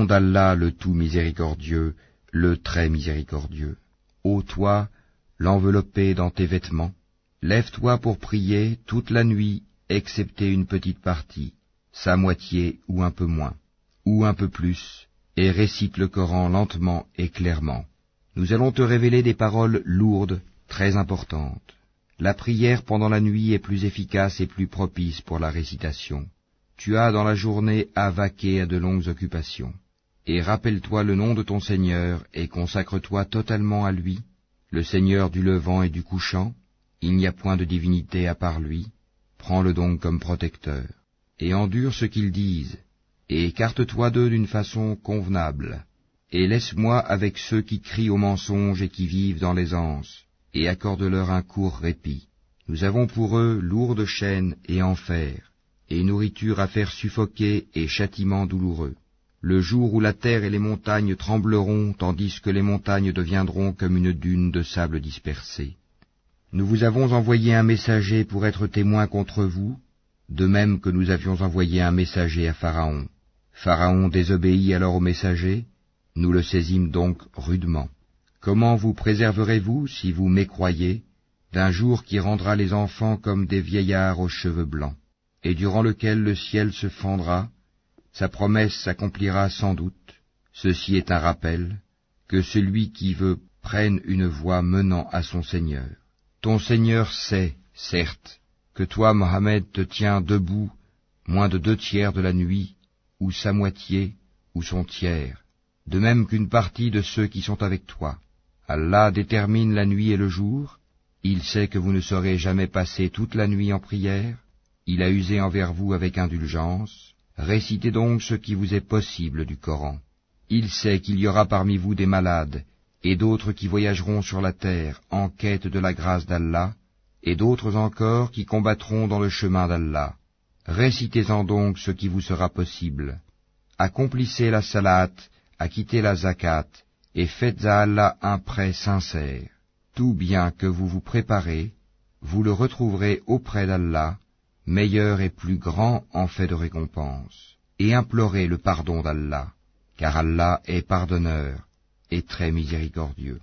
d'Allah le tout miséricordieux, le très miséricordieux. Ô toi, l'enveloppé dans tes vêtements, lève-toi pour prier toute la nuit, excepté une petite partie, sa moitié ou un peu moins, ou un peu plus, et récite le Coran lentement et clairement. Nous allons te révéler des paroles lourdes, très importantes. La prière pendant la nuit est plus efficace et plus propice pour la récitation. Tu as dans la journée à vaquer à de longues occupations. Et rappelle-toi le nom de ton Seigneur et consacre-toi totalement à lui, le Seigneur du levant et du couchant. Il n'y a point de divinité à part lui. Prends-le donc comme protecteur. Et endure ce qu'ils disent, et écarte-toi d'eux d'une façon convenable. Et laisse-moi avec ceux qui crient au mensonge et qui vivent dans l'aisance, et accorde-leur un court répit. Nous avons pour eux lourdes chaînes et enfer, et nourriture à faire suffoquer et châtiment douloureux. Le jour où la terre et les montagnes trembleront, tandis que les montagnes deviendront comme une dune de sable dispersé. Nous vous avons envoyé un messager pour être témoin contre vous, de même que nous avions envoyé un messager à Pharaon. Pharaon désobéit alors au messager, nous le saisîmes donc rudement. Comment vous préserverez-vous, si vous mécroyez, d'un jour qui rendra les enfants comme des vieillards aux cheveux blancs, et durant lequel le ciel se fendra? Sa promesse s'accomplira sans doute. Ceci est un rappel, que celui qui veut prenne une voie menant à son Seigneur. Ton Seigneur sait, certes, que toi, Mohammed, te tiens debout moins de 2/3 de la nuit, ou sa moitié, ou son tiers, de même qu'une partie de ceux qui sont avec toi. Allah détermine la nuit et le jour. Il sait que vous ne saurez jamais passer toute la nuit en prière. Il a usé envers vous avec indulgence. Récitez donc ce qui vous est possible du Coran. Il sait qu'il y aura parmi vous des malades, et d'autres qui voyageront sur la terre en quête de la grâce d'Allah, et d'autres encore qui combattront dans le chemin d'Allah. Récitez-en donc ce qui vous sera possible. Accomplissez la salat, acquittez la zakat, et faites à Allah un prêt sincère. Tout bien que vous vous préparez, vous le retrouverez auprès d'Allah, meilleur et plus grand en fait de récompense. Et implorez le pardon d'Allah, car Allah est pardonneur et très miséricordieux.